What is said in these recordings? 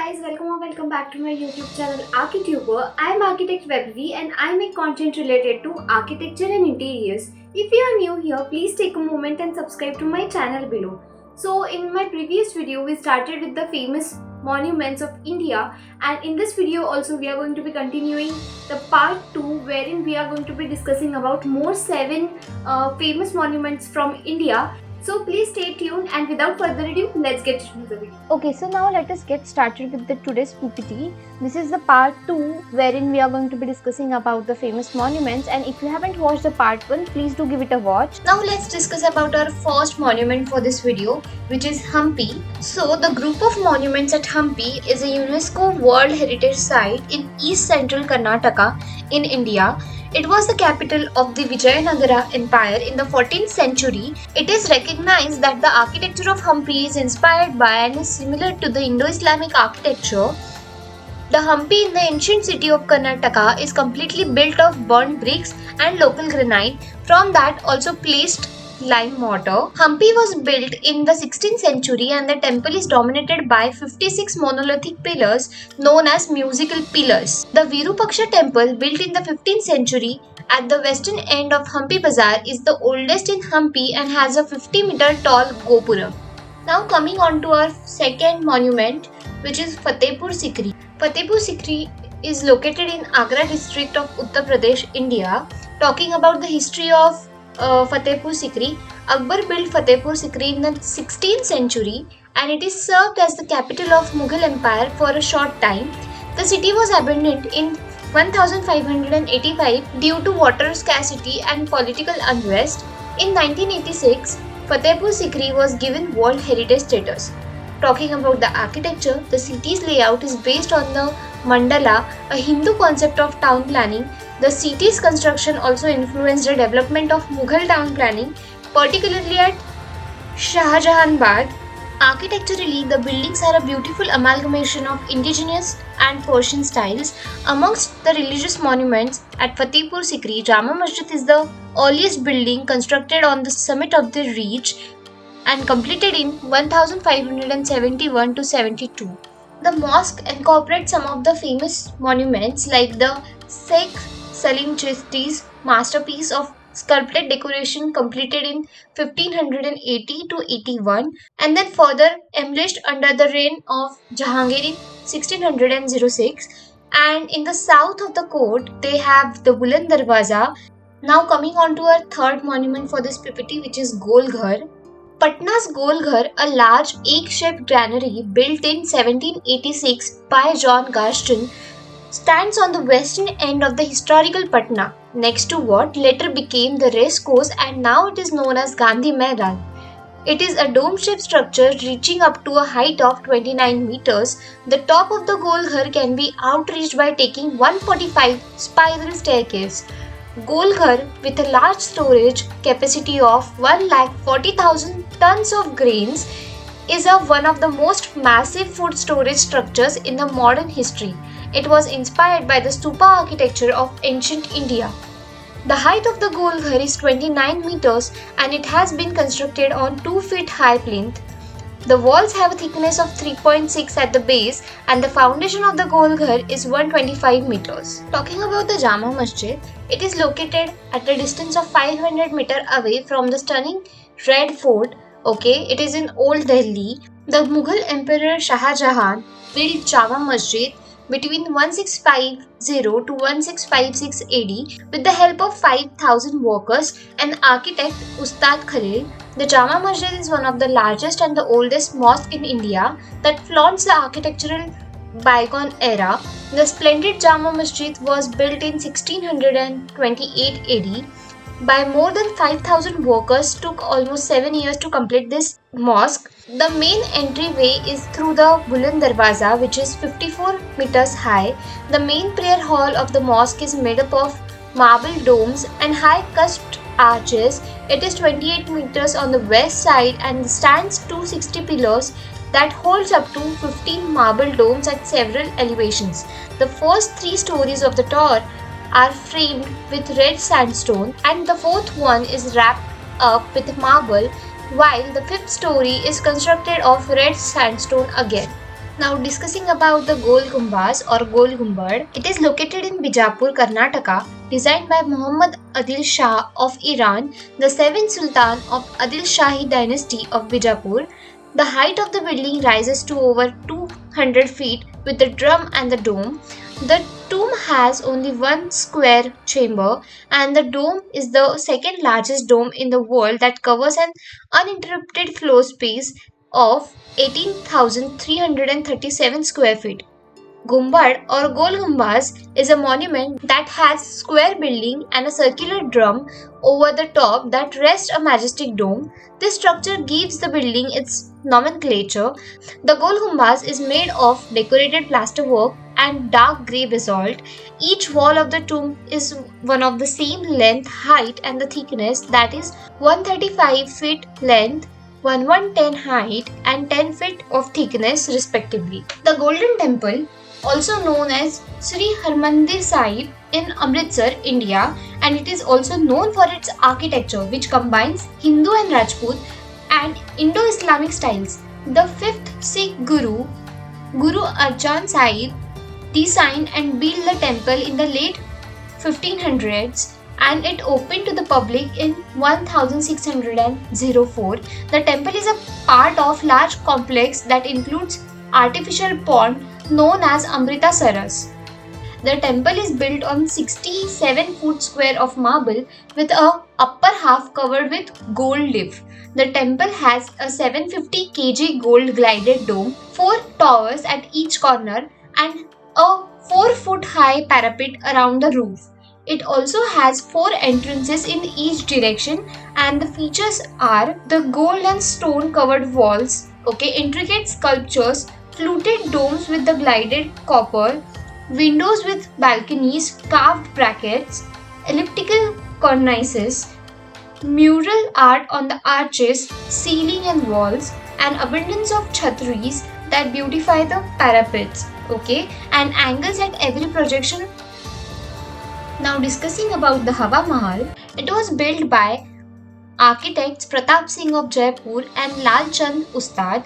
guys, welcome back to my YouTube channel Archituber. I am Architect Webvi and I make content related to architecture and interiors. If you are new here, please take a moment and subscribe to my channel below. So in my previous video, we started with the famous monuments of India, and in this video also we are going to be continuing the part 2 wherein we are going to be discussing about more 7 famous monuments from India. So please stay tuned, and without further ado, let's get into the video. Okay, so now let us get started with the today's PPT. This is the part 2 wherein we are going to be discussing about the famous monuments, and if you haven't watched the part 1, please do give it a watch. Now let's discuss about our first monument for this video, which is Hampi. So the group of monuments at Hampi is a UNESCO World Heritage Site in East Central Karnataka in India. It was the capital of the Vijayanagara Empire in the 14th century. It is recognized that the architecture of Hampi is inspired by and is similar to the Indo-Islamic architecture. The Hampi in the ancient city of Karnataka is completely built of burnt bricks and local granite, from that also placed lime mortar. Hampi was built in the 16th century and the temple is dominated by 56 monolithic pillars known as musical pillars. The Virupaksha temple, built in the 15th century at the western end of Hampi Bazaar, is the oldest in Hampi and has a 50-meter tall gopuram. Now coming on to our second monument, which is Fatehpur Sikri. Fatehpur Sikri is located in Agra district of Uttar Pradesh, India. Talking about the history of Fatehpur Sikri, Akbar built Fatehpur Sikri in the 16th century and it is served as the capital of Mughal Empire for a short time. The city was abandoned in 1585 due to water scarcity and political unrest. In 1986, Fatehpur Sikri was given World Heritage status. Talking about the architecture, the city's layout is based on the mandala, a Hindu concept of town planning. The city's construction also influenced the development of Mughal town planning, particularly at Shahjahanabad. Architecturally, the buildings are a beautiful amalgamation of indigenous and Persian styles. Amongst the religious monuments at Fatehpur Sikri, Jama Masjid is the earliest building constructed on the summit of the ridge and completed in 1571 to 72. The mosque incorporates some of the famous monuments like the Sheikh Salim Chisti's masterpiece of sculpted decoration completed in 1580 to 81 and then further embellished under the reign of Jahangir in 1606. And in the south of the court they have the Buland Darwaza. Now coming on to our third monument for this PPT, which is Gol Ghar. Patna's Gol Ghar, a large egg-shaped granary built in 1786 by John Garston, stands on the western end of the historical Patna, next to what later became the race course and now it is known as Gandhi Maidan. It is a dome-shaped structure reaching up to a height of 29 meters. The top of the Gol Ghar can be outreached by taking 145 spiral staircase. Gol Ghar, with a large storage capacity of 140,000 tons of grains, is one of the most massive food storage structures in the modern history. It was inspired by the stupa architecture of ancient India. The height of the Gol Ghar is 29 meters and it has been constructed on 2 feet high plinth. The walls have a thickness of 3.6 at the base and the foundation of the Gol Ghar is 125 meters. Talking about the Jama Masjid, it is located at a distance of 500 meters away from the stunning Red Fort. It is in Old Delhi. The Mughal Emperor Shah Jahan built Jama Masjid between 1650 to 1656 AD with the help of 5,000 workers and architect Ustad Khalil. The Jama Masjid is one of the largest and the oldest mosque in India that flaunts the architectural bygone era. The splendid Jama Masjid was built in 1628 AD by more than 5,000 workers. Took almost 7 years to complete this mosque. The main entryway is through the Buland Darwaza, which is 54 meters high. The main prayer hall of the mosque is made up of marble domes and high cusped arches. It is 28 meters on the west side and stands 260 pillars that holds up to 15 marble domes at several elevations. The first 3 stories of the tower are framed with red sandstone and the fourth one is wrapped up with marble, while the 5th story is constructed of red sandstone again. Now discussing about the Gol Gumbaz or Gol Gumbad, it is located in Bijapur, Karnataka, designed by Muhammad Adil Shah of Iran, the seventh Sultan of Adil Shahi dynasty of Bijapur. The height of the building rises to over 200 feet with the drum and the dome. The tomb has only one square chamber, and the dome is the second largest dome in the world that covers an uninterrupted floor space of 18,337 square feet. Gumbad or Gol Gumbaz is a monument that has square building and a circular drum over the top that rests a majestic dome. This structure gives the building its nomenclature. The Gol Gumbaz is made of decorated plasterwork and dark grey basalt. Each wall of the tomb is one of the same length, height, and the thickness, that is 135 feet length, 1110 height, and 10 feet of thickness, respectively. The Golden Temple, also known as Sri Harmandir Sahib in Amritsar, India, and it is also known for its architecture, which combines Hindu and Rajput and Indo-Islamic styles. The fifth Sikh Guru, Guru Arjan Sahib, designed and built the temple in the late 1500s, and it opened to the public in 1604. The temple is a part of large complex that includes artificial pond known as Amrita Saras. The temple is built on 67 foot square of marble with a upper half covered with gold leaf. The temple has a 750 kg gold gilded dome, 4 towers at each corner, and a 4-foot high parapet around the roof. It also has 4 entrances in each direction, and the features are the gold and stone covered walls, intricate sculptures, fluted domes with the gilded copper, windows with balconies, carved brackets, elliptical cornices, mural art on the arches, ceiling and walls, and abundance of chhatris that beautify the parapets, and angles at every projection. Now discussing about the Hawa Mahal, it was built by architects Pratap Singh of Jaipur and Lal Chand Ustad.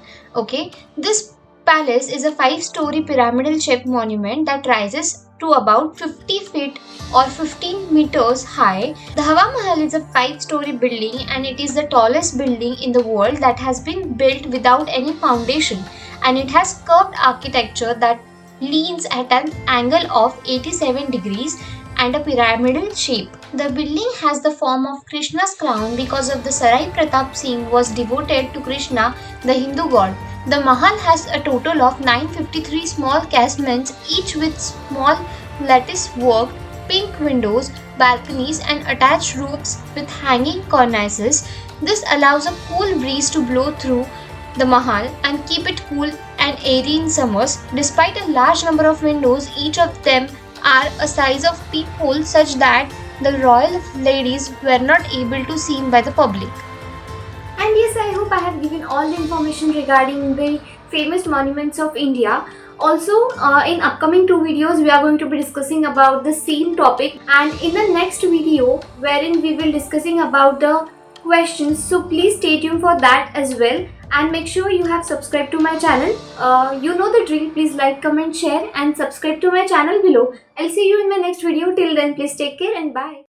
This palace is a 5-story pyramidal shaped monument that rises to about 50 feet or 15 meters high. The Hawa Mahal is a 5-story building, and it is the tallest building in the world that has been built without any foundation, and it has curved architecture that leans at an angle of 87 degrees and a pyramidal shape. The building has the form of Krishna's crown because of the Sarai Pratap Singh was devoted to Krishna, the Hindu god. The Mahal has a total of 953 small casemates, each with small lattice worked pink windows, balconies, and attached roofs with hanging cornices. This allows a cool breeze to blow through the Mahal and keep it cool and airy in summers. Despite a large number of windows, each of them are a size of peephole such that the royal ladies were not able to see by the public. And yes, I hope I have given all the information regarding the famous monuments of India. Also, in upcoming 2 videos, we are going to be discussing about the same topic, and in the next video, wherein we will discussing about the questions. So please stay tuned for that as well, and make sure you have subscribed to my channel. You know the drill. Please like, comment, share, and subscribe to my channel below. I'll see you in my next video. Till then, please take care and bye.